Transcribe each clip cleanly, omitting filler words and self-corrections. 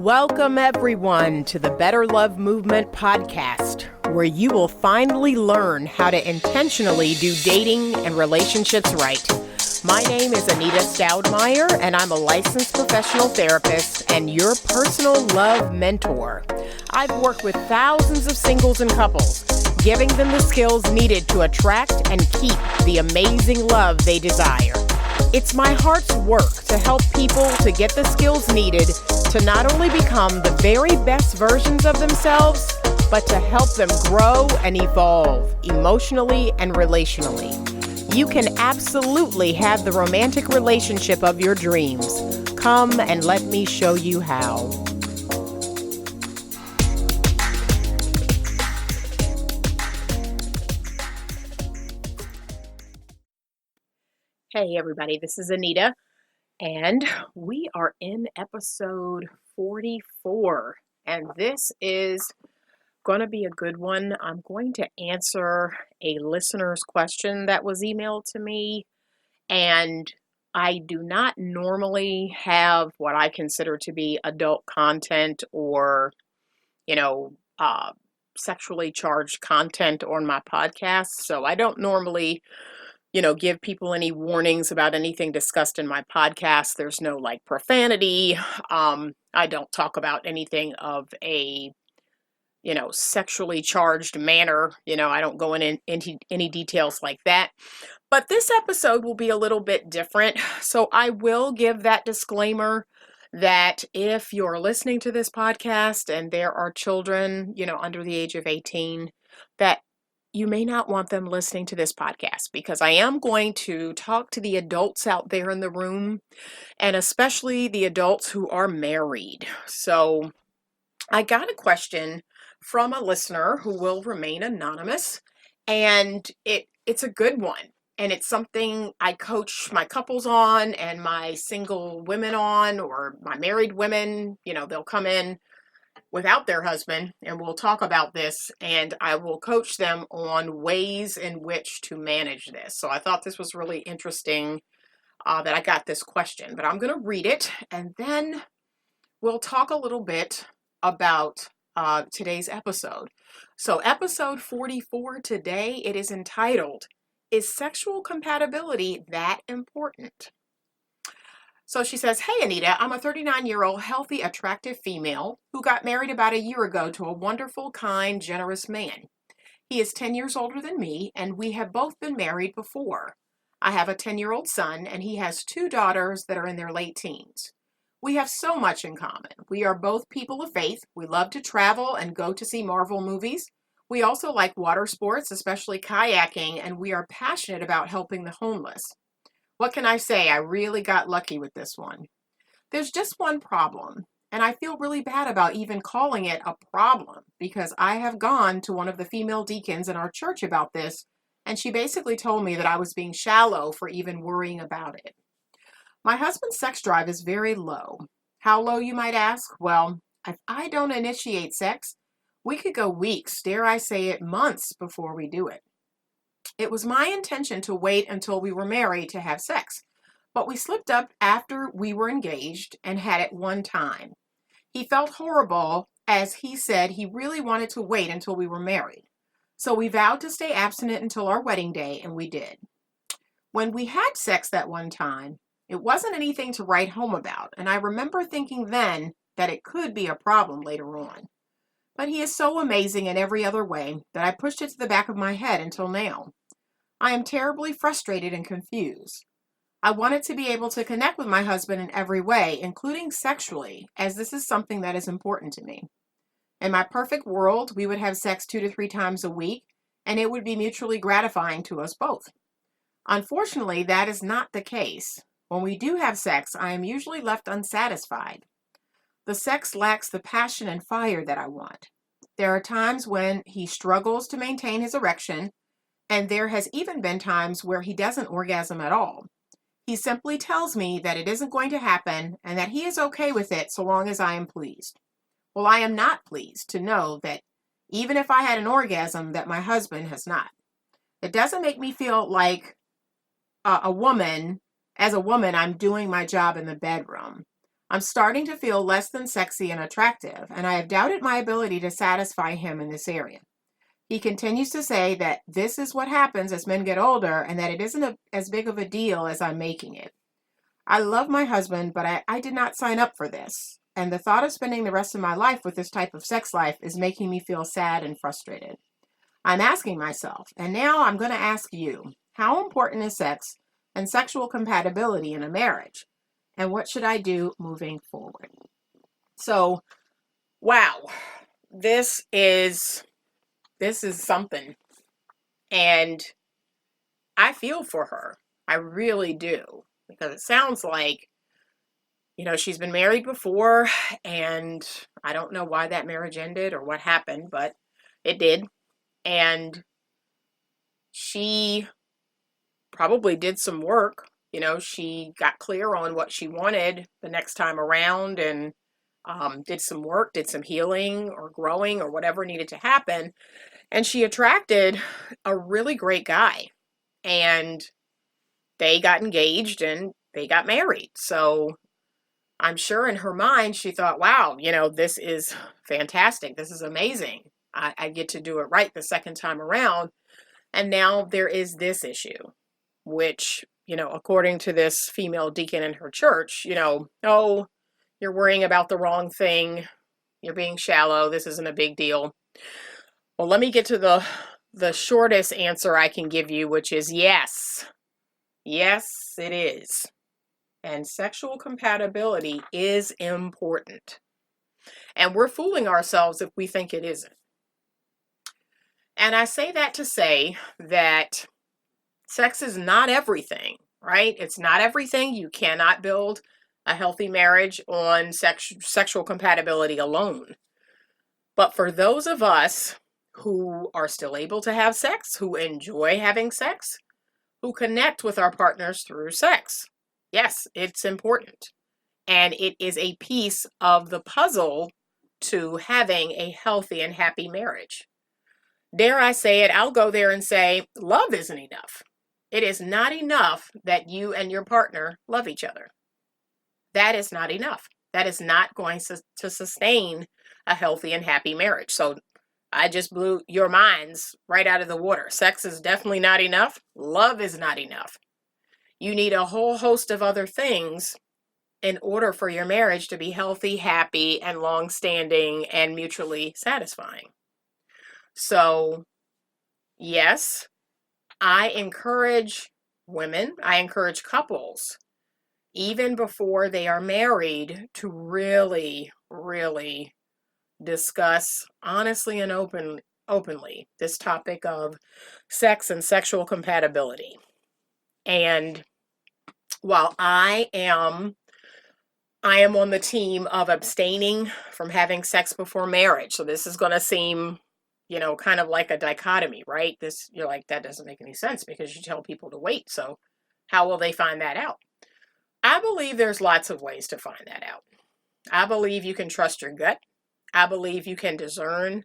Welcome, everyone, to the Better Love Movement podcast, where you will finally learn how to intentionally do dating and relationships right. My name is Anita Stoudemire, and I'm a licensed professional therapist and your personal love mentor. I've worked with thousands of singles and couples, giving them the skills needed to attract and keep the amazing love they desire. It's my heart's work to help people to get the skills needed to not only become the very best versions of themselves, but to help them grow and evolve emotionally and relationally. You can absolutely have the romantic relationship of your dreams. Come and let me show you how. Hey everybody, this is Anita, and we are in episode 44, and this is going to be a good one. I'm going to answer a listener's question that was emailed to me, and I do not normally have what I consider to be adult content or, sexually charged content on my podcast, so I don't normally give people any warnings about anything discussed in my podcast. There's no profanity. I don't talk about anything of a, sexually charged manner. I don't go into any details like that. But this episode will be a little bit different. So I will give that disclaimer that if you're listening to this podcast and there are children, under the age of 18, that you may not want them listening to this podcast, because I am going to talk to the adults out there in the room, and especially the adults who are married. So I got a question from a listener who will remain anonymous, and it's a good one. And it's something I coach my couples on and my single women on, or my married women. They'll come in without their husband, and we'll talk about this, and I will coach them on ways in which to manage this. So I thought this was really interesting that I got this question, but I'm going to read it, and then we'll talk a little bit about today's episode. So episode 44 today, it is entitled, "Is Sexual Compatibility That Important?" So she says, "Hey, Anita, I'm a 39-year-old healthy, attractive female who got married about a year ago to a wonderful, kind, generous man. He is 10 years older than me, and we have both been married before. I have a 10-year-old son, and he has 2 daughters that are in their late teens. We have so much in common. We are both people of faith. We love to travel and go to see Marvel movies. We also like water sports, especially kayaking, and we are passionate about helping the homeless. What can I say? I really got lucky with this one. There's just one problem, and I feel really bad about even calling it a problem, because I have gone to one of the female deacons in our church about this, and she basically told me that I was being shallow for even worrying about it. My husband's sex drive is very low. How low, you might ask? Well, if I don't initiate sex, we could go weeks, dare I say it, months before we do it. It was my intention to wait until we were married to have sex, but we slipped up after we were engaged and had it one time. He felt horrible, as he said he really wanted to wait until we were married. So we vowed to stay abstinent until our wedding day, and we did. When we had sex that one time, it wasn't anything to write home about, and I remember thinking then that it could be a problem later on. But he is so amazing in every other way that I pushed it to the back of my head until now. I am terribly frustrated and confused. I wanted to be able to connect with my husband in every way, including sexually, as this is something that is important to me. In my perfect world, we would have sex 2 to 3 times a week, and it would be mutually gratifying to us both. Unfortunately, that is not the case. When we do have sex, I am usually left unsatisfied. The sex lacks the passion and fire that I want. There are times when he struggles to maintain his erection, and there has even been times where he doesn't orgasm at all. He simply tells me that it isn't going to happen and that he is okay with it so long as I am pleased. Well, I am not pleased to know that even if I had an orgasm, that my husband has not. It doesn't make me feel like as a woman, I'm doing my job in the bedroom. I'm starting to feel less than sexy and attractive, and I have doubted my ability to satisfy him in this area. He continues to say that this is what happens as men get older and that it isn't as big of a deal as I'm making it. I love my husband, but I did not sign up for this, and the thought of spending the rest of my life with this type of sex life is making me feel sad and frustrated. I'm asking myself, and now I'm going to ask you, how important is sex and sexual compatibility in a marriage? And what should I do moving forward? So, wow, this is something. And I feel for her. I really do. Because it sounds like, she's been married before, and I don't know why that marriage ended or what happened, but it did. And she probably did some work. She got clear on what she wanted the next time around and did some work, did some healing or growing or whatever needed to happen. And she attracted a really great guy. And they got engaged and they got married. So I'm sure in her mind, she thought, wow, this is fantastic. This is amazing. I get to do it right the second time around. And now there is this issue, which, according to this female deacon in her church, oh, you're worrying about the wrong thing. You're being shallow. This isn't a big deal. Well, let me get to the shortest answer I can give you, which is yes. Yes, it is. And sexual compatibility is important. And we're fooling ourselves if we think it isn't. And I say that to say that sex is not everything, right? It's not everything. You cannot build a healthy marriage on sexual compatibility alone. But for those of us who are still able to have sex, who enjoy having sex, who connect with our partners through sex, yes, it's important. And it is a piece of the puzzle to having a healthy and happy marriage. Dare I say it, I'll go there and say, love isn't enough. It is not enough that you and your partner love each other. That is not enough. That is not going to sustain a healthy and happy marriage. So I just blew your minds right out of the water. Sex is definitely not enough. Love is not enough. You need a whole host of other things in order for your marriage to be healthy, happy, and long-standing and mutually satisfying. So, yes, I encourage women, I encourage couples, even before they are married, to really, really discuss honestly and openly this topic of sex and sexual compatibility. And while I am on the team of abstaining from having sex before marriage, so this is going to seem, kind of like a dichotomy, right? You're like, that doesn't make any sense because you tell people to wait. So how will they find that out? I believe there's lots of ways to find that out. I believe you can trust your gut. I believe you can discern.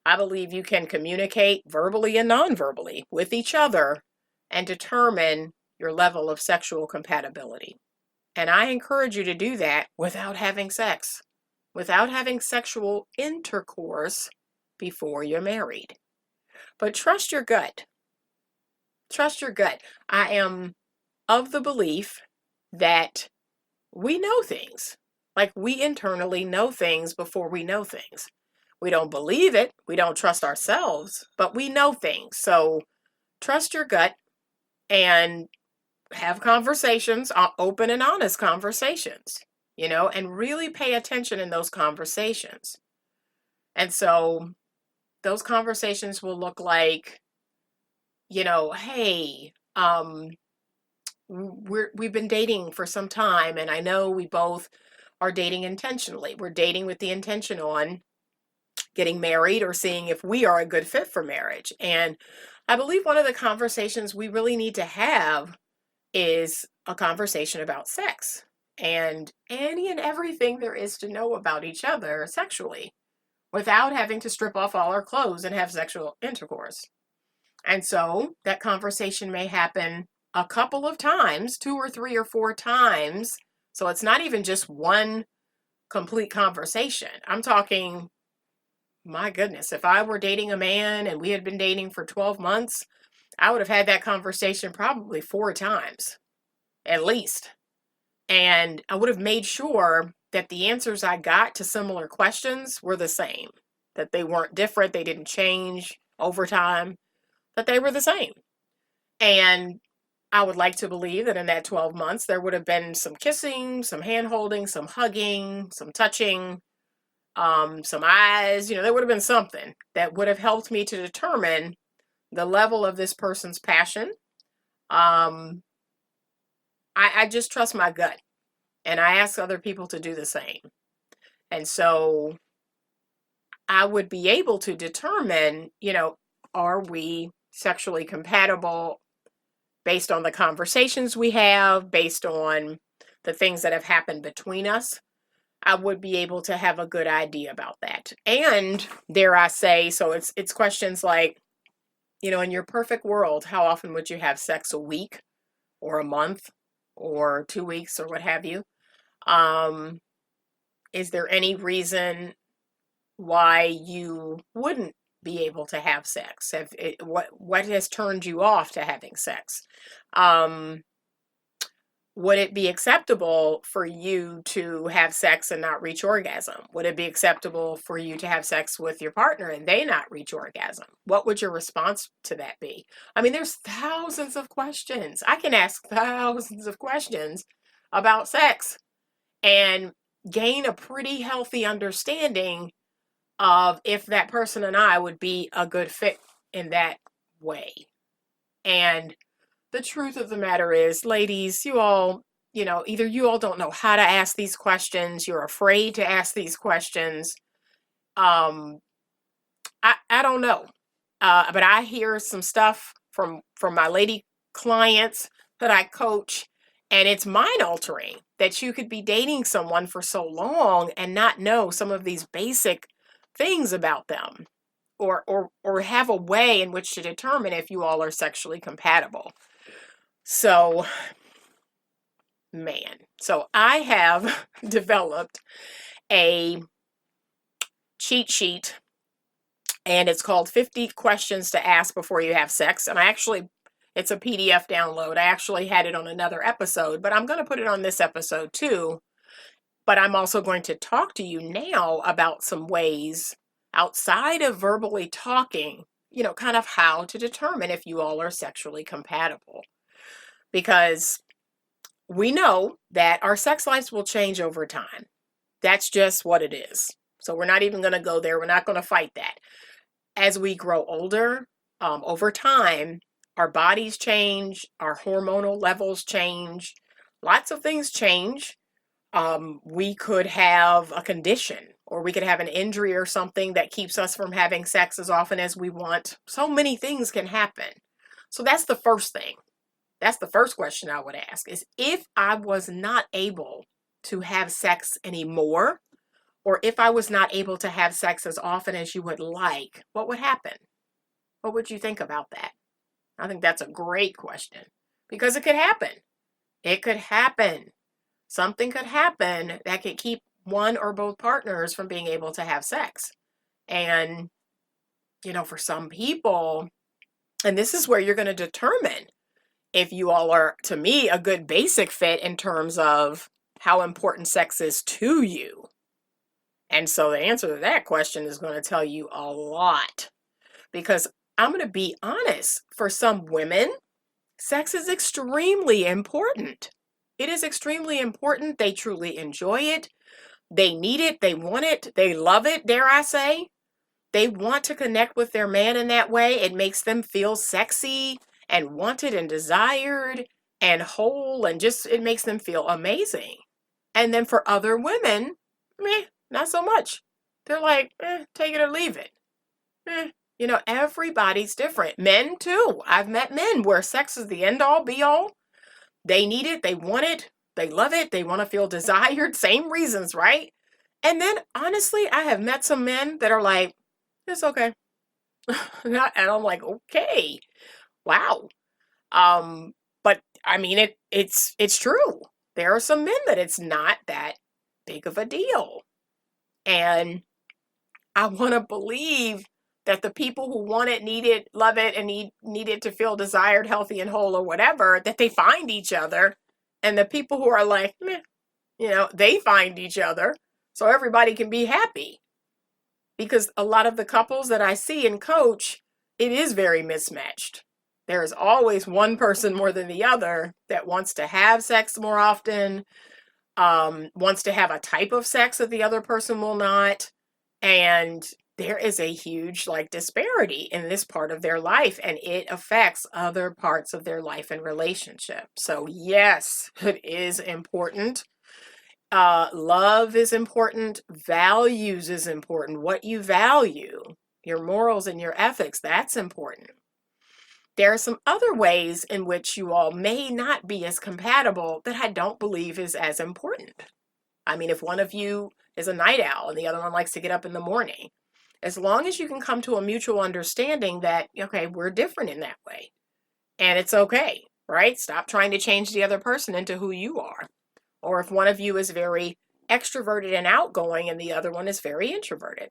I believe you can communicate verbally and non-verbally with each other and determine your level of sexual compatibility. And I encourage you to do that without having sex, without having sexual intercourse before you're married. But trust your gut. Trust your gut. I am of the belief that we know things. Like we internally know things before we know things. We don't believe it. We don't trust ourselves, but we know things. So trust your gut and have conversations, open and honest conversations, and really pay attention in those conversations. And so those conversations will look like, hey, we've been dating for some time, and I know we both are dating intentionally. We're dating with the intention on getting married or seeing if we are a good fit for marriage. And I believe one of the conversations we really need to have is a conversation about sex and any and everything there is to know about each other sexually without having to strip off all our clothes and have sexual intercourse. And so that conversation may happen a couple of times, 2 or 3 or 4 times So it's not even just one complete conversation. I'm talking, my goodness, if I were dating a man and we had been dating for 12 months, I would have had that conversation probably 4 times, at least. And I would have made sure that the answers I got to similar questions were the same, that they weren't different, they didn't change over time, that they were the same. And I would like to believe that in that 12 months, there would have been some kissing, some hand holding, some hugging, some touching, some eyes. There would have been something that would have helped me to determine the level of this person's passion. I just trust my gut, and I ask other people to do the same. And so I would be able to determine, are we sexually compatible based on the conversations we have, based on the things that have happened between us. I would be able to have a good idea about that. And dare I say, so it's questions like, in your perfect world, how often would you have sex? A week or a month or 2 weeks or what have you? Is there any reason why you wouldn't be able to have sex? What has turned you off to having sex? Would it be acceptable for you to have sex and not reach orgasm? Would it be acceptable for you to have sex with your partner and they not reach orgasm? What would your response to that be? I mean, there's thousands of questions. I can ask thousands of questions about sex and gain a pretty healthy understanding of if that person and I would be a good fit in that way. And the truth of the matter is, ladies, you all, either you all don't know how to ask these questions, you're afraid to ask these questions. I don't know. But I hear some stuff from my lady clients that I coach, and it's mind altering that you could be dating someone for so long and not know some of these basic things about them, or have a way in which to determine if you all are sexually compatible. So, man, so I have developed a cheat sheet, and it's called 50 Questions to Ask Before You Have Sex. And it's a PDF download. I actually had it on another episode, but I'm going to put it on this episode too. But I'm also going to talk to you now about some ways outside of verbally talking, kind of how to determine if you all are sexually compatible. Because we know that our sex lives will change over time. That's just what it is. So we're not even going to go there. We're not going to fight that. As we grow older, over time, our bodies change, our hormonal levels change, lots of things change. We could have a condition, or we could have an injury or something that keeps us from having sex as often as we want. So many things can happen. So that's the first thing. That's the first question I would ask, is if I was not able to have sex anymore, or if I was not able to have sex as often as you would like, what would happen? What would you think about that? I think that's a great question, because it could happen. It could happen. Something could happen that could keep one or both partners from being able to have sex. And, for some people, and this is where you're going to determine if you all are, to me, a good basic fit in terms of how important sex is to you. And so the answer to that question is going to tell you a lot, because I'm going to be honest, for some women, sex is extremely important. It is extremely important. They truly enjoy it. They need it. They want it. They love it, dare I say. They want to connect with their man in that way. It makes them feel sexy and wanted and desired and whole, and just, it makes them feel amazing. And then for other women, not so much. They're like, take it or leave it. Everybody's different. Men too. I've met men where sex is the end all be all. They need it. They want it. They love it. They want to feel desired. Same reasons, right? And then honestly, I have met some men that are like, it's okay. And I'm like, okay, wow. But I mean, it's true. there are some men that it's not that big of a deal. And I want to believe that the people who want it, need it, love it, and need it to feel desired, healthy, and whole, or whatever, that they find each other. And the people who are like, meh, they find each other so everybody can be happy. Because a lot of the couples that I see and coach, it is very mismatched. There is always one person more than the other that wants to have sex more often, wants to have a type of sex that the other person will not. And there is a huge disparity in this part of their life, and it affects other parts of their life and relationship. So yes, it is important. Love is important. Values is important. What you value, your morals and your ethics, that's important. There are some other ways in which you all may not be as compatible that I don't believe is as important. I mean, if one of you is a night owl and the other one likes to get up in the morning, as long as you can come to a mutual understanding that, okay, we're different in that way, and it's okay, right? Stop trying to change the other person into who you are. Or if one of you is very extroverted and outgoing and the other one is very introverted.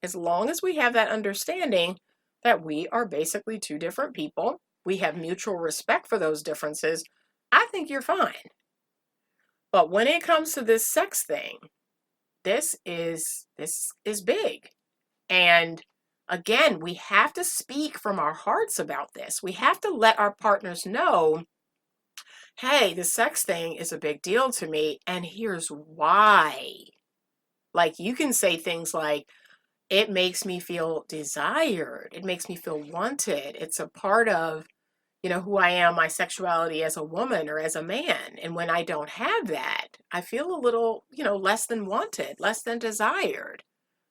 As long as we have that understanding that we are basically two different people, we have mutual respect for those differences, I think you're fine. But when it comes to this sex thing, this is big. And again, we have to speak from our hearts about this. We have to let our partners know, hey, the sex thing is a big deal to me, and here's why. You can say things like, it makes me feel desired. It makes me feel wanted. It's a part of, who I am, my sexuality as a woman or as a man. And when I don't have that, I feel a little, less than wanted, less than desired.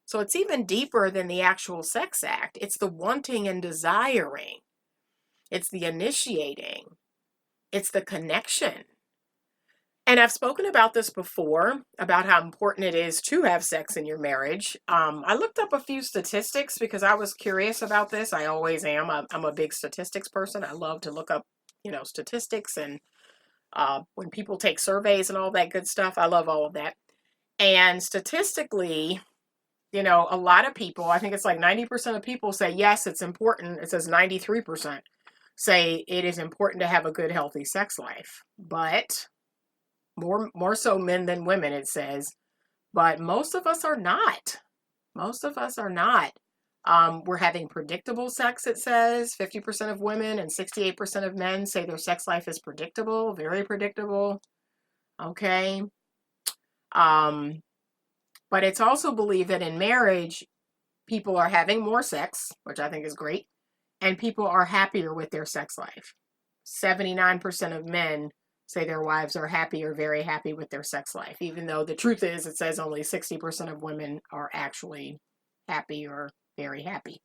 So it's even deeper than the actual sex act. It's the wanting and desiring. It's the initiating. It's the connection. And I've spoken about this before, about how important it is to have sex in your marriage. I looked up a few statistics because I was curious about this. I always am. I'm a big statistics person. I love to look up, statistics, and when people take surveys and all that good stuff, I love all of that. And statistically, a lot of people, I think it's 90% of people say, yes, it's important. It says 93% say it is important to have a good, healthy sex life. But more so men than women, it says. But most of us are not. Most of us are not. We're having predictable sex, it says. 50% of women and 68% of men say their sex life is predictable, very predictable. Okay. But it's also believed that in marriage, people are having more sex, which I think is great, and people are happier with their sex life. 79% of men say their wives are happy or very happy with their sex life, even though the truth is, it says only 60% of women are actually happy or very happy.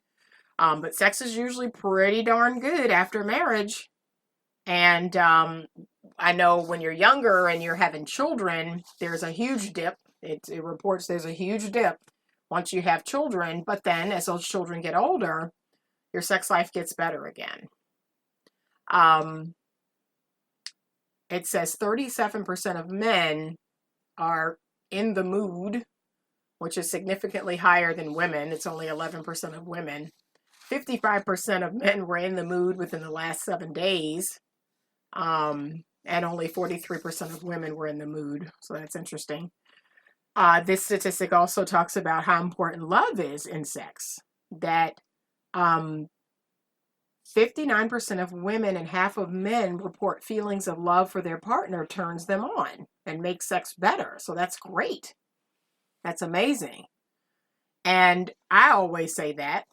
But sex is usually pretty darn good after marriage. And I know when you're younger and you're having children, there's a huge dip. It reports there's a huge dip once you have children, but then as those children get older, your sex life gets better again. It says 37% of men are in the mood, which is significantly higher than women. It's only 11% of women. 55% of men were in the mood within the last 7 days. And only 43% of women were in the mood. So that's interesting. This statistic also talks about how important love is in sex. That 59% of women and half of men report feelings of love for their partner turns them on and makes sex better. So that's great. That's amazing. And I always say that,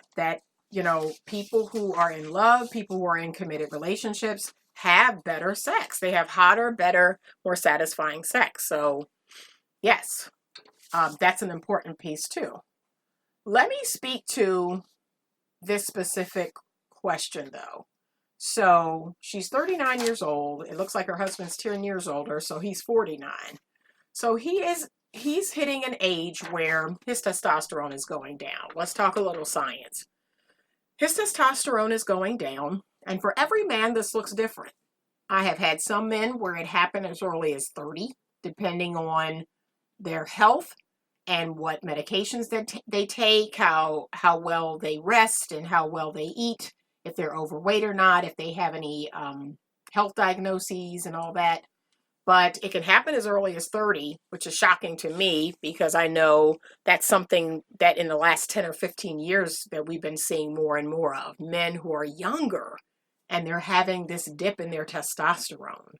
people who are in love, people who are in committed relationships have better sex. They have hotter, better, more satisfying sex. So yes, that's an important piece too. Let me speak to this specific question though. So she's 39 years old. It looks like her husband's 10 years older, so he's 49. So he's hitting an age where his testosterone is going down. Let's talk a little science. His testosterone is going down, and for every man this looks different. I have had some men where it happened as early as 30, depending on their health and what medications that they take, how well they rest and how well they eat, if they're overweight or not, if they have any health diagnoses and all that. But it can happen as early as 30, which is shocking to me because I know that's something that in the last 10 or 15 years that we've been seeing more and more of, men who are younger and they're having this dip in their testosterone.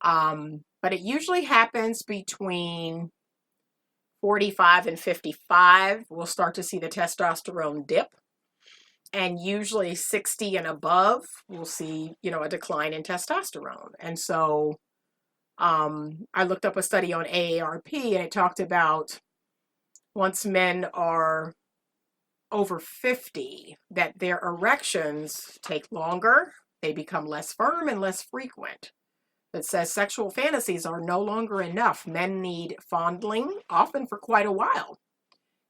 But it usually happens between 45 and 55. We'll start to see the testosterone dip. And usually 60 and above, we'll see, a decline in testosterone. And so I looked up a study on AARP and it talked about once men are over 50, that their erections take longer, they become less firm and less frequent. It says sexual fantasies are no longer enough. Men need fondling, often for quite a while.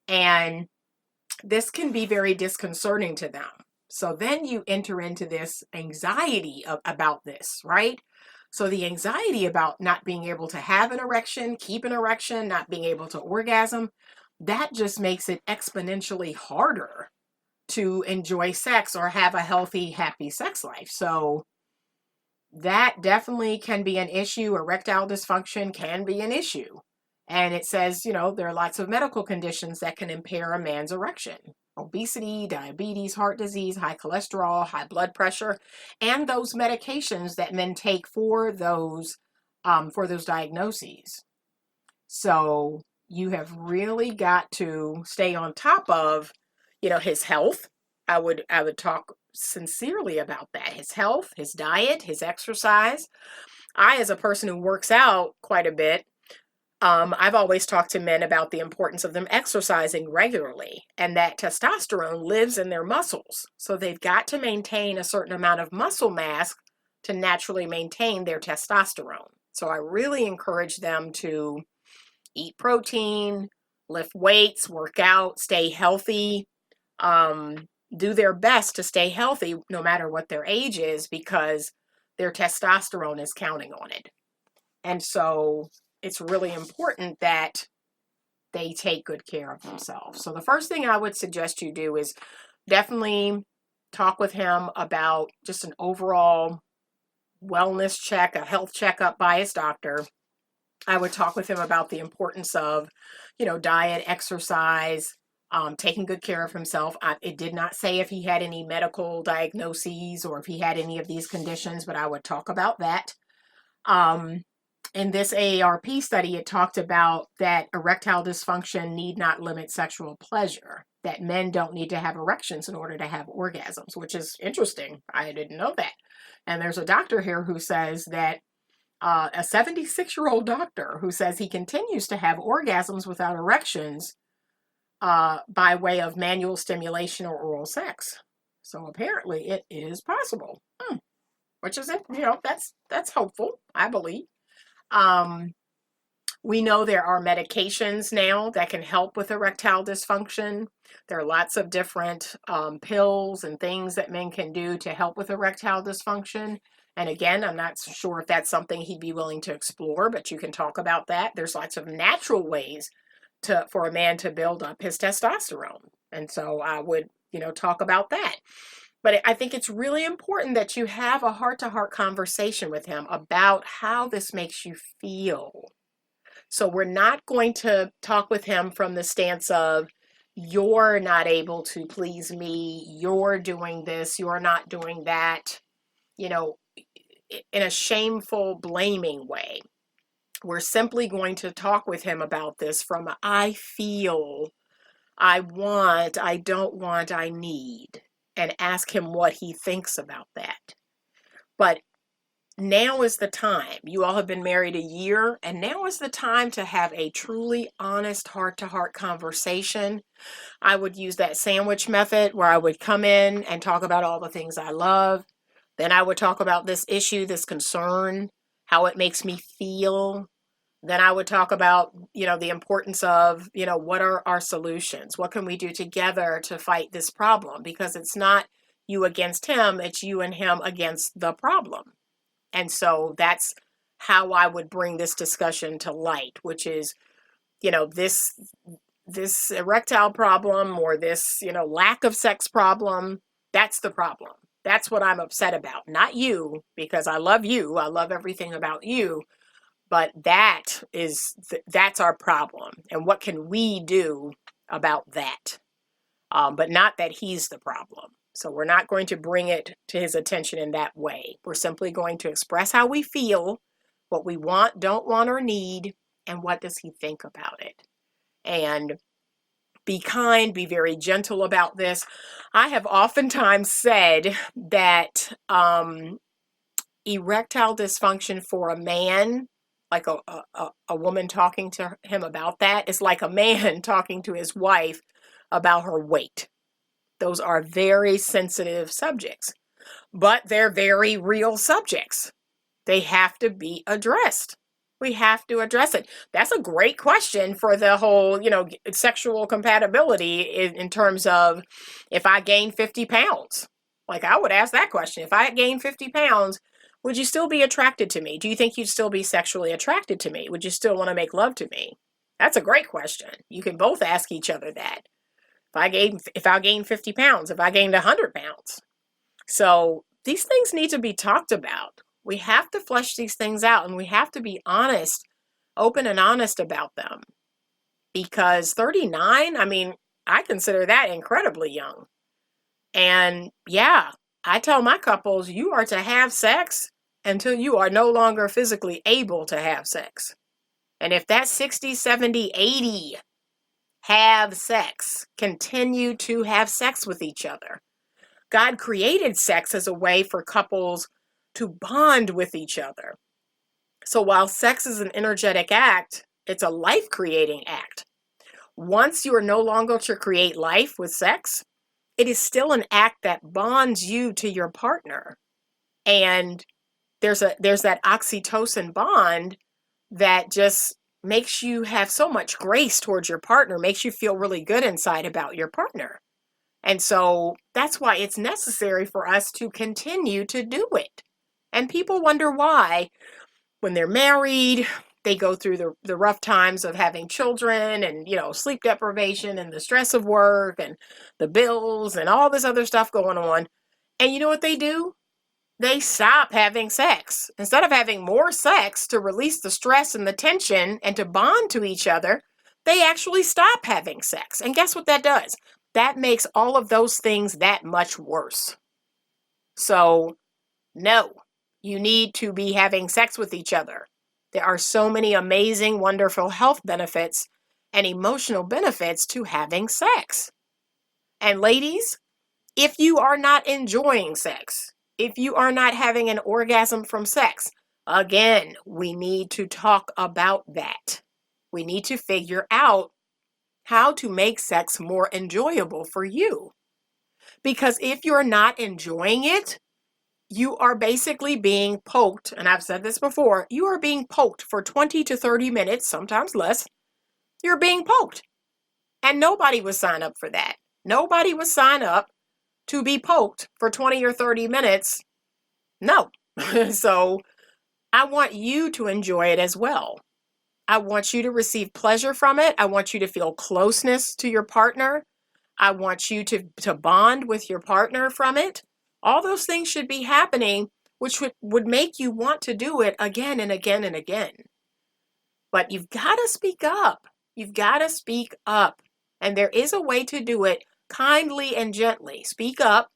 And this can be very disconcerting to them. So then you enter into this anxiety about this, right? So the anxiety about not being able to have an erection, keep an erection, not being able to orgasm, that just makes it exponentially harder to enjoy sex or have a healthy, happy sex life. So that definitely can be an issue. Erectile dysfunction can be an issue. And it says, there are lots of medical conditions that can impair a man's erection. Obesity, diabetes, heart disease, high cholesterol, high blood pressure, and those medications that men take for those diagnoses. So you have really got to stay on top of, his health. I would talk sincerely about that. His health, his diet, his exercise. I, as a person who works out quite a bit, I've always talked to men about the importance of them exercising regularly, and that testosterone lives in their muscles. So they've got to maintain a certain amount of muscle mass to naturally maintain their testosterone. So I really encourage them to eat protein, lift weights, work out, stay healthy, do their best to stay healthy no matter what their age is, because their testosterone is counting on it. And so it's really important that they take good care of themselves. So the first thing I would suggest you do is definitely talk with him about just an overall wellness check, a health checkup by his doctor. I would talk with him about the importance of, diet, exercise, taking good care of himself. It did not say if he had any medical diagnoses or if he had any of these conditions, but I would talk about that. In this AARP study, it talked about that erectile dysfunction need not limit sexual pleasure, that men don't need to have erections in order to have orgasms, which is interesting. I didn't know that. And there's a doctor here who says that a 76-year-old doctor who says he continues to have orgasms without erections by way of manual stimulation or oral sex. So apparently it is possible, which is, that's hopeful, I believe. We know there are medications now that can help with erectile dysfunction. There are lots of different pills and things that men can do to help with erectile dysfunction. And again, I'm not sure if that's something he'd be willing to explore, but you can talk about that. There's lots of natural ways for a man to build up his testosterone. And so I would, talk about that. But I think it's really important that you have a heart-to-heart conversation with him about how this makes you feel. So we're not going to talk with him from the stance of, you're not able to please me, you're doing this, you're not doing that, in a shameful, blaming way. We're simply going to talk with him about this from a I feel, I want, I don't want, I need, and ask him what he thinks about that. But now is the time. You all have been married a year, and now is the time to have a truly honest heart-to-heart conversation. I would use that sandwich method where I would come in and talk about all the things I love. Then I would talk about this issue, this concern, how it makes me feel. Then I would talk about, the importance of, what are our solutions? What can we do together to fight this problem? Because it's not you against him, it's you and him against the problem. And so that's how I would bring this discussion to light, which is, this erectile problem or this, lack of sex problem, that's the problem. That's what I'm upset about. Not you, because I love you. I love everything about you. But that's our problem. And what can we do about that? But not that he's the problem. So we're not going to bring it to his attention in that way. We're simply going to express how we feel, what we want, don't want, or need, and what does he think about it. And be kind, be very gentle about this. I have oftentimes said that erectile dysfunction for a man, like a woman talking to him about that, is like a man talking to his wife about her weight. Those are very sensitive subjects, but they're very real subjects. They have to be addressed. We have to address it. That's a great question for the whole, sexual compatibility in terms of if I gain 50 pounds. Like, I would ask that question. If I gain 50 pounds, would you still be attracted to me? Do you think you'd still be sexually attracted to me? Would you still want to make love to me? That's a great question. You can both ask each other that. If I gain 50 pounds, if I gained 100 pounds. So these things need to be talked about. We have to flesh these things out, and we have to be honest, open and honest about them. Because 39, I consider that incredibly young. And yeah, I tell my couples, you are to have sex until you are no longer physically able to have sex. And if that's 60, 70, 80, have sex. Continue to have sex with each other. God created sex as a way for couples to bond with each other. So while sex is an energetic act, it's a life-creating act. Once you are no longer to create life with sex, it is still an act that bonds you to your partner. And there's that oxytocin bond that just makes you have so much grace towards your partner, makes you feel really good inside about your partner. And so that's why it's necessary for us to continue to do it. And people wonder why, when they're married, they go through the rough times of having children and, sleep deprivation and the stress of work and the bills and all this other stuff going on. And you know what they do? They stop having sex. Instead of having more sex to release the stress and the tension and to bond to each other, they actually stop having sex. And guess what that does? That makes all of those things that much worse. So, no, you need to be having sex with each other. There are so many amazing, wonderful health benefits and emotional benefits to having sex. And ladies, if you are not enjoying sex, if you are not having an orgasm from sex, again, we need to talk about that. We need to figure out how to make sex more enjoyable for you. Because if you're not enjoying it, you are basically being poked, and I've said this before, you are being poked for 20 to 30 minutes, sometimes less. You're being poked. And nobody would sign up for that. Nobody would sign up to be poked for 20 or 30 minutes. No. So I want you to enjoy it as well. I want you to receive pleasure from it. I want you to feel closeness to your partner. I want you to bond with your partner from it. All those things should be happening, which would make you want to do it again and again and again. But you've got to speak up. You've got to speak up. And there is a way to do it kindly and gently. Speak up.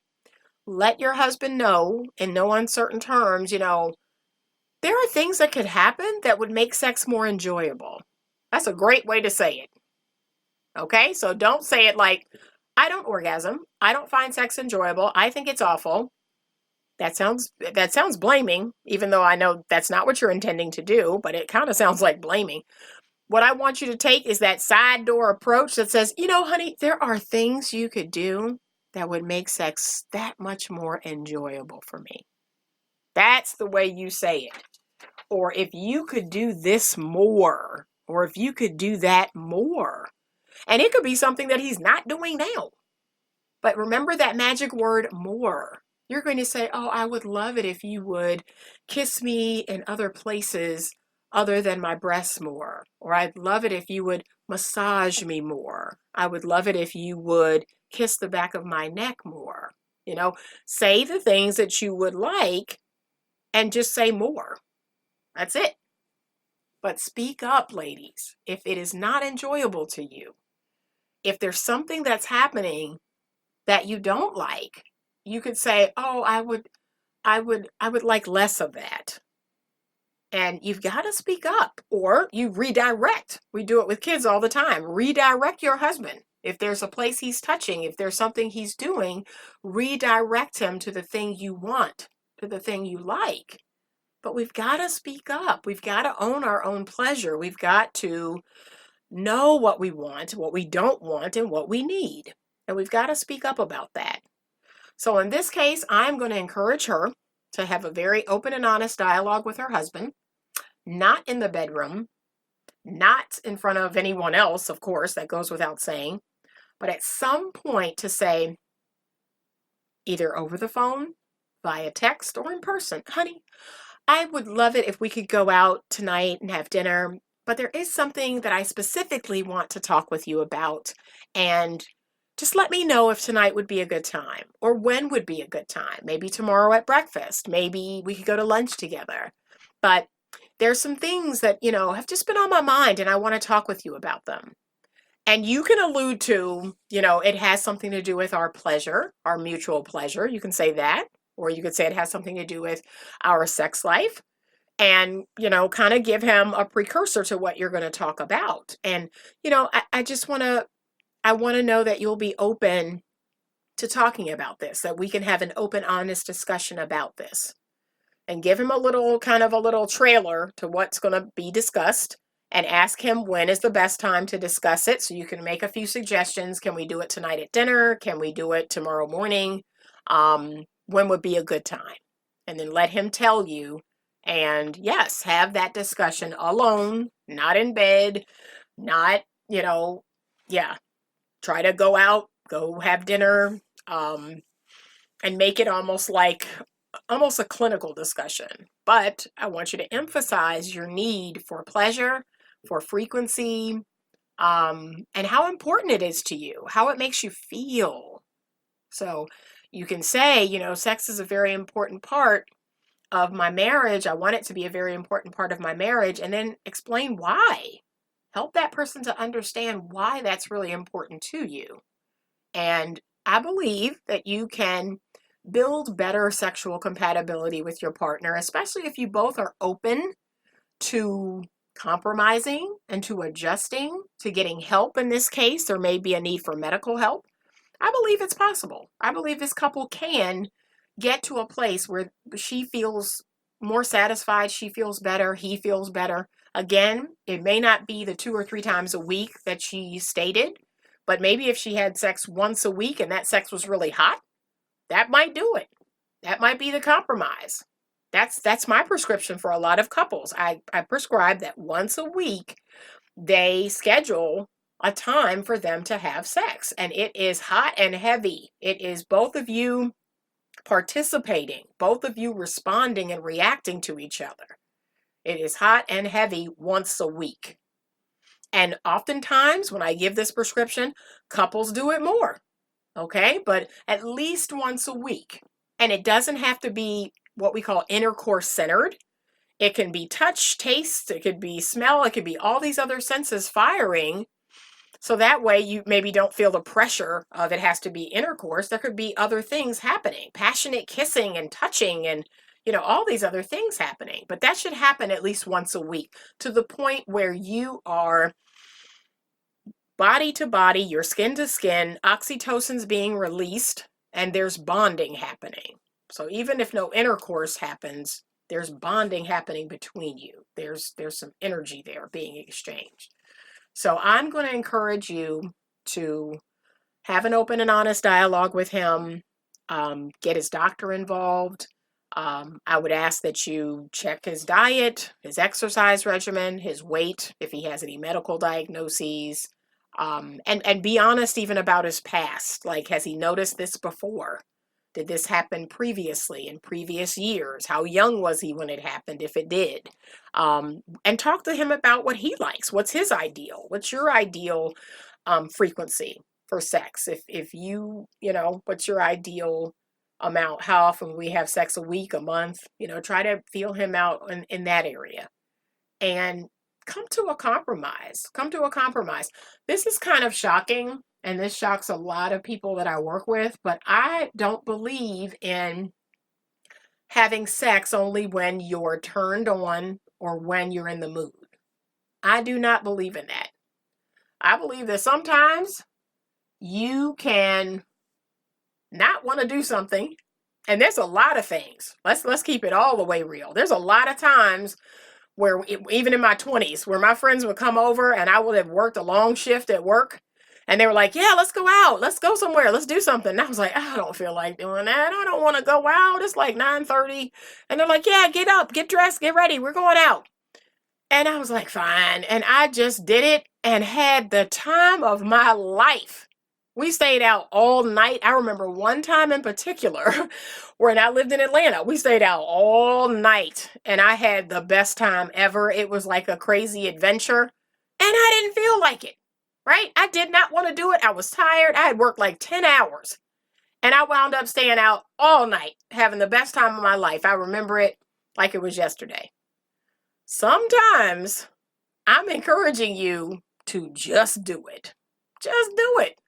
Let your husband know in no uncertain terms, there are things that could happen that would make sex more enjoyable. That's a great way to say it. Okay? So don't say it like, I don't orgasm. I don't find sex enjoyable. I think it's awful. That sounds blaming, even though I know that's not what you're intending to do, but it kind of sounds like blaming. What I want you to take is that side door approach that says, honey, there are things you could do that would make sex that much more enjoyable for me. That's the way you say it. Or if you could do this more, or if you could do that more. And it could be something that he's not doing now. But remember that magic word, more. You're going to say, oh, I would love it if you would kiss me in other places other than my breasts more. Or I'd love it if you would massage me more. I would love it if you would kiss the back of my neck more. Say the things that you would like and just say more. That's it. But speak up, ladies, if it is not enjoyable to you. If there's something that's happening that you don't like, you could say, oh, I would like less of that. And you've got to speak up, or you redirect. We do it with kids all the time. Redirect your husband. If there's a place he's touching, if there's something he's doing, redirect him to the thing you want, to the thing you like. But we've got to speak up. We've got to own our own pleasure. We've got to know what we want, what we don't want, and what we need. And we've got to speak up about that. So in this case, I'm going to encourage her to have a very open and honest dialogue with her husband, not in the bedroom, not in front of anyone else, of course, that goes without saying, but at some point to say, either over the phone, via text, or in person, honey, I would love it if we could go out tonight and have dinner, but there is something that I specifically want to talk with you about, and just let me know if tonight would be a good time, or when would be a good time. Maybe tomorrow at breakfast. Maybe we could go to lunch together. But there's some things that, have just been on my mind, and I want to talk with you about them. And you can allude to, it has something to do with our pleasure, our mutual pleasure. You can say that, or you could say it has something to do with our sex life. And, kind of give him a precursor to what you're going to talk about. And, I want to know that you'll be open to talking about this, that we can have an open, honest discussion about this, and give him a little trailer to what's going to be discussed, and ask him when is the best time to discuss it. So you can make a few suggestions. Can we do it tonight at dinner? Can we do it tomorrow morning? When would be a good time? And then let him tell you. And yes, have that discussion alone, not in bed, not, try to go out, go have dinner, and make it almost a clinical discussion. But I want you to emphasize your need for pleasure, for frequency, and how important it is to you, how it makes you feel. So you can say, sex is a very important part of my marriage. I want it to be a very important part of my marriage, and then explain why. Help that person to understand why that's really important to you. And I believe that you can build better sexual compatibility with your partner, especially if you both are open to compromising and to adjusting, to getting help. In this case, there may be a need for medical help. I believe it's possible. I believe this couple can get to a place where she feels more satisfied, she feels better, he feels better. Again, it may not be the 2 or 3 times a week that she stated, but maybe if she had sex once a week and that sex was really hot, that might do it. That might be the compromise. That's my prescription for a lot of couples. I prescribe that once a week they schedule a time for them to have sex, and it is hot and heavy. It is both of you participating, both of you responding and reacting to each other. It is hot and heavy once a week. And oftentimes when I give this prescription, couples do it more. Okay, but at least once a week. And it doesn't have to be what we call intercourse centered. It can be touch, taste, it could be smell, it could be all these other senses firing. So that way you maybe don't feel the pressure of it has to be intercourse. There could be other things happening, passionate kissing and touching and, all these other things happening. But that should happen at least once a week, to the point where you are body to body, your skin to skin, oxytocin's being released, and there's bonding happening. So even if no intercourse happens, there's bonding happening between you. There's some energy there being exchanged. So I'm going to encourage you to have an open and honest dialogue with him, get his doctor involved. I would ask that you check his diet, his exercise regimen, his weight, if he has any medical diagnoses, and be honest even about his past. Like, has he noticed this before? Did this happen previously in previous years? How young was he when it happened, if it did? And talk to him about what he likes. What's his ideal? What's your ideal frequency for sex? If you know, what's your ideal amount? How often we have sex? A week, a month? Try to feel him out in that area. And come to a compromise. Come to a compromise. This is kind of shocking, and this shocks a lot of people that I work with, but I don't believe in having sex only when you're turned on or when you're in the mood. I do not believe in that. I believe that sometimes you can not want to do something, and there's a lot of things. Let's keep it all the way real. There's a lot of times where even in my 20s, where my friends would come over and I would have worked a long shift at work, and they were like, yeah, let's go out. Let's go somewhere. Let's do something. And I was like, I don't feel like doing that. I don't want to go out. It's like 9:30. And they're like, yeah, get up, get dressed, get ready. We're going out. And I was like, fine. And I just did it and had the time of my life. We stayed out all night. I remember one time in particular when I lived in Atlanta. We stayed out all night and I had the best time ever. It was like a crazy adventure and I didn't feel like it, right? I did not want to do it. I was tired. I had worked like 10 hours and I wound up staying out all night, having the best time of my life. I remember it like it was yesterday. Sometimes I'm encouraging you to just do it. Just do it.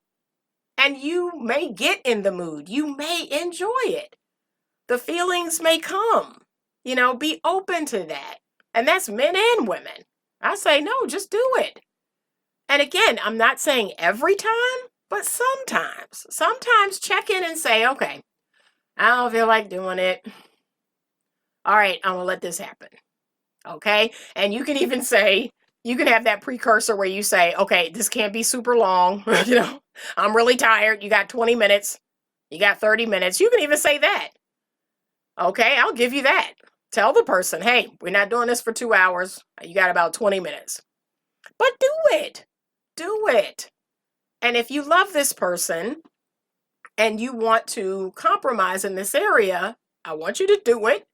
And you may get in the mood. You may enjoy it. The feelings may come. Be open to that. And that's men and women. I say, no, just do it. And again, I'm not saying every time, but sometimes. Sometimes check in and say, okay, I don't feel like doing it. All right, I'm going to let this happen. Okay? And you can even say, you can have that precursor where you say, okay, this can't be super long. I'm really tired. You got 20 minutes. You got 30 minutes. You can even say that. Okay, I'll give you that. Tell the person, hey, we're not doing this for 2 hours. You got about 20 minutes. But do it. Do it. And if you love this person and you want to compromise in this area, I want you to do it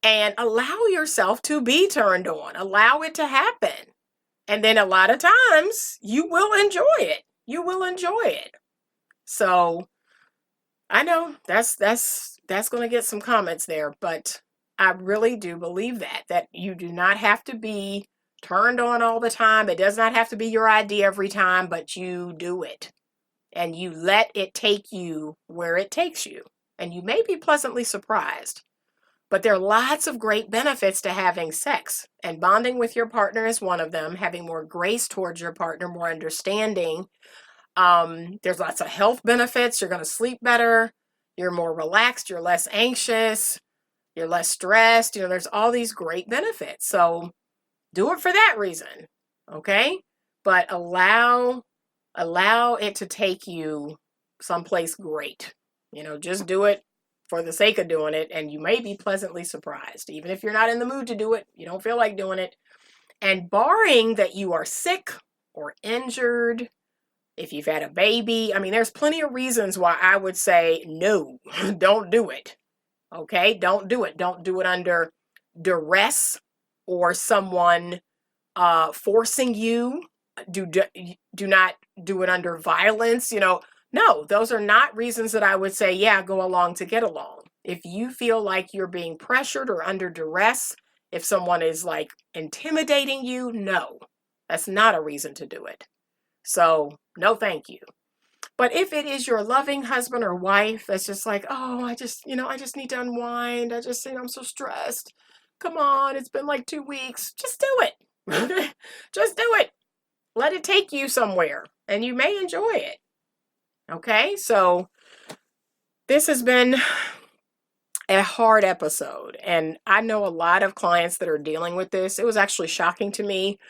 and allow yourself to be turned on. Allow it to happen. And then a lot of times you will enjoy it. You will enjoy it. So I know that's going to get some comments there, but I really do believe that you do not have to be turned on all the time. It does not have to be your idea every time, but you do it and you let it take you where it takes you. And you may be pleasantly surprised. But there are lots of great benefits to having sex, and bonding with your partner is one of them. Having more grace towards your partner, more understanding. There's lots of health benefits. You're going to sleep better. You're more relaxed. You're less anxious. You're less stressed. There's all these great benefits. So do it for that reason. Okay? But allow it to take you someplace great. Just do it for the sake of doing it, and you may be pleasantly surprised. Even if you're not in the mood to do it, you don't feel like doing it. And barring that you are sick or injured, if you've had a baby, there's plenty of reasons why I would say, no, don't do it. Okay? Don't do it. Don't do it under duress or someone forcing you. Do not do it under violence, No, those are not reasons that I would say, yeah, go along to get along. If you feel like you're being pressured or under duress, if someone is like intimidating you, no, that's not a reason to do it. So no, thank you. But if it is your loving husband or wife that's just like, oh, I just need to unwind. I'm so stressed. Come on, it's been like 2 weeks. Just do it. Just do it. Let it take you somewhere and you may enjoy it. Okay, so this has been a hard episode, and I know a lot of clients that are dealing with this. It was actually shocking to me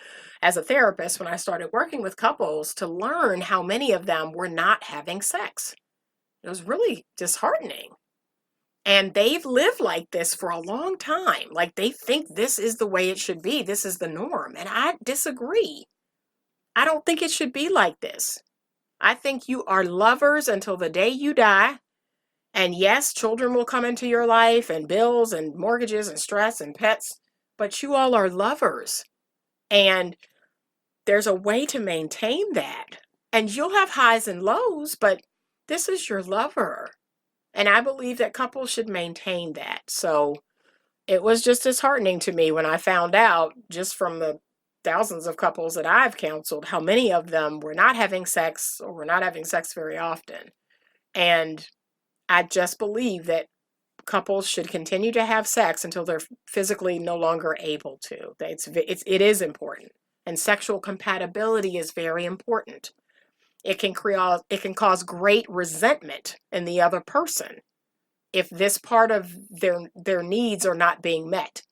as a therapist when I started working with couples to learn how many of them were not having sex. It was really disheartening. And they've lived like this for a long time. Like they think this is the way it should be. This is the norm. And I disagree. I don't think it should be like this. I think you are lovers until the day you die, And yes, children will come into your life, and bills and mortgages and stress and pets, but you all are lovers. And there's a way to maintain that. And you'll have highs and lows, but this is your lover. And I believe that couples should maintain that. So it was just disheartening to me when I found out, just from the thousands of couples that I've counseled, how many of them were not having sex or were not having sex very often. And I just believe that couples should continue to have sex until they're physically no longer able to. It is important. And sexual compatibility is very important. It can cause great resentment in the other person if this part of their needs are not being met.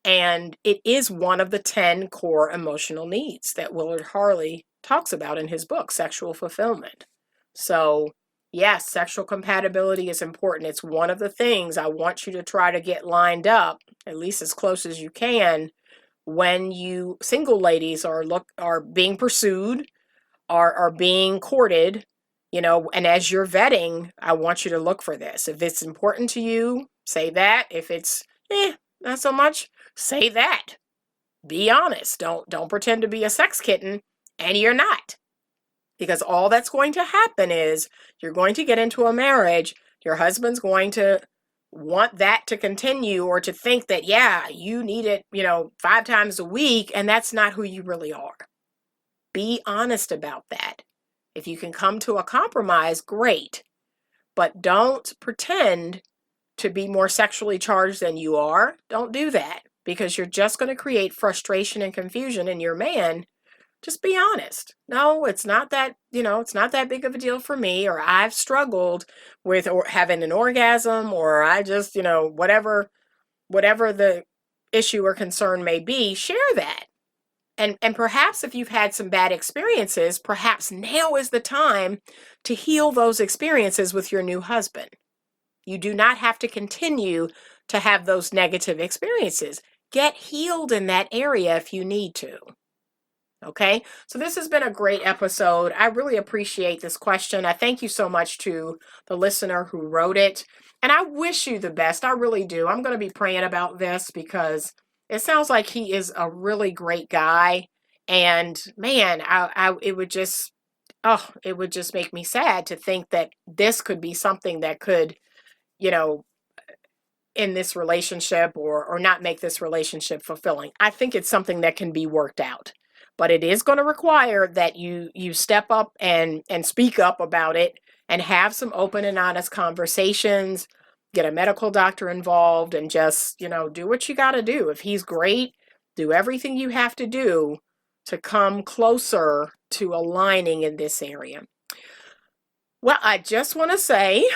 And it is one of the 10 core emotional needs that Willard Harley talks about in his book, Sexual Fulfillment. So yes, sexual compatibility is important. It's one of the things I want you to try to get lined up, at least as close as you can, when you single ladies are being pursued, are being courted, and as you're vetting, I want you to look for this. If it's important to you, say that. If it's not so much, say that. Be honest. Don't pretend to be a sex kitten, and you're not. Because all that's going to happen is you're going to get into a marriage, your husband's going to want that to continue, or to think that, yeah, you need it, 5 times a week, and that's not who you really are. Be honest about that. If you can come to a compromise, great. But don't pretend to be more sexually charged than you are. Don't do that, because you're just going to create frustration and confusion in your man. Just be honest. No, it's not that, it's not that big of a deal for me, or I've struggled with or having an orgasm, or I just, whatever the issue or concern may be, share that. And perhaps if you've had some bad experiences, perhaps now is the time to heal those experiences with your new husband. You do not have to continue to have those negative experiences. Get healed in that area if you need to. Okay, so this has been a great episode. I really appreciate this question. I thank you so much to the listener who wrote it. And I wish you the best. I really do. I'm going to be praying about this because it sounds like he is a really great guy. And man, it would just make me sad to think that this could be something that could, in this relationship or not make this relationship fulfilling. I think it's something that can be worked out. But it is going to require that you step up and speak up about it and have some open and honest conversations, get a medical doctor involved, and just, do what you got to do. If he's great, do everything you have to do to come closer to aligning in this area. Well, I just want to say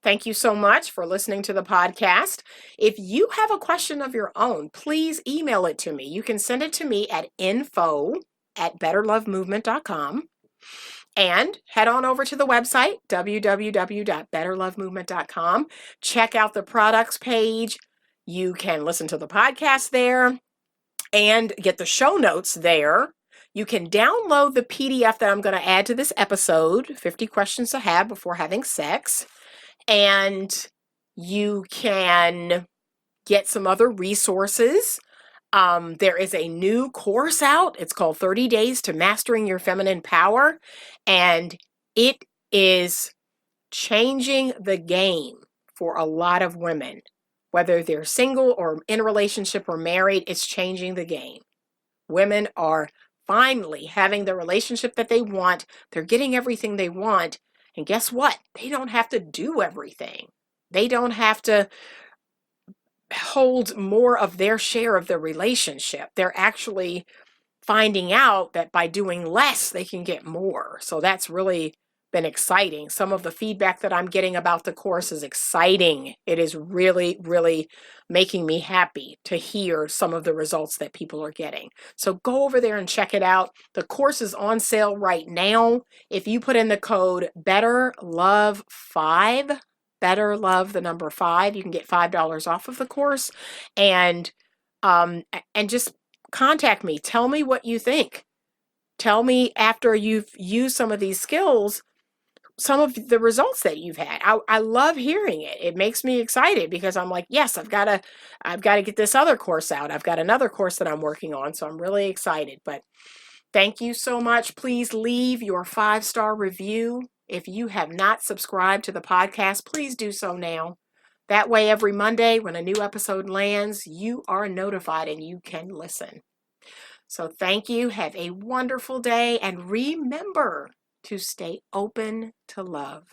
thank you so much for listening to the podcast. If you have a question of your own, please email it to me. You can send it to me at info@betterlovemovement.com, and head on over to the website, www.betterlovemovement.com. Check out the products page. You can listen to the podcast there and get the show notes there. You can download the PDF that I'm going to add to this episode, 50 Questions to Have Before Having Sex. And you can get some other resources. There is a new course out. It's called 30 Days to Mastering Your Feminine Power. And it is changing the game for a lot of women. Whether they're single or in a relationship or married, it's changing the game. Women are finally having the relationship that they want. They're getting everything they want. And guess what? They don't have to do everything. They don't have to hold more of their share of the relationship. They're actually finding out that by doing less, they can get more. So that's really been exciting. Some of the feedback that I'm getting about the course is exciting. It is really, really making me happy to hear some of the results that people are getting. So go over there and check it out. The course is on sale right now. If you put in the code BETTERLOVE5, BETTERLOVE, the number 5, you can get $5 off of the course. And just contact me. Tell me what you think. Tell me after you've used some of these skills, some of the results that you've had. I love hearing it. It makes me excited because I'm like, yes, I've got to get this other course out. I've got another course that I'm working on, so I'm really excited. But thank you so much. Please leave your 5-star review. If you have not subscribed to the podcast, please do so now. That way, every Monday when a new episode lands, you are notified and you can listen. So thank you. Have a wonderful day, and remember to stay open to love.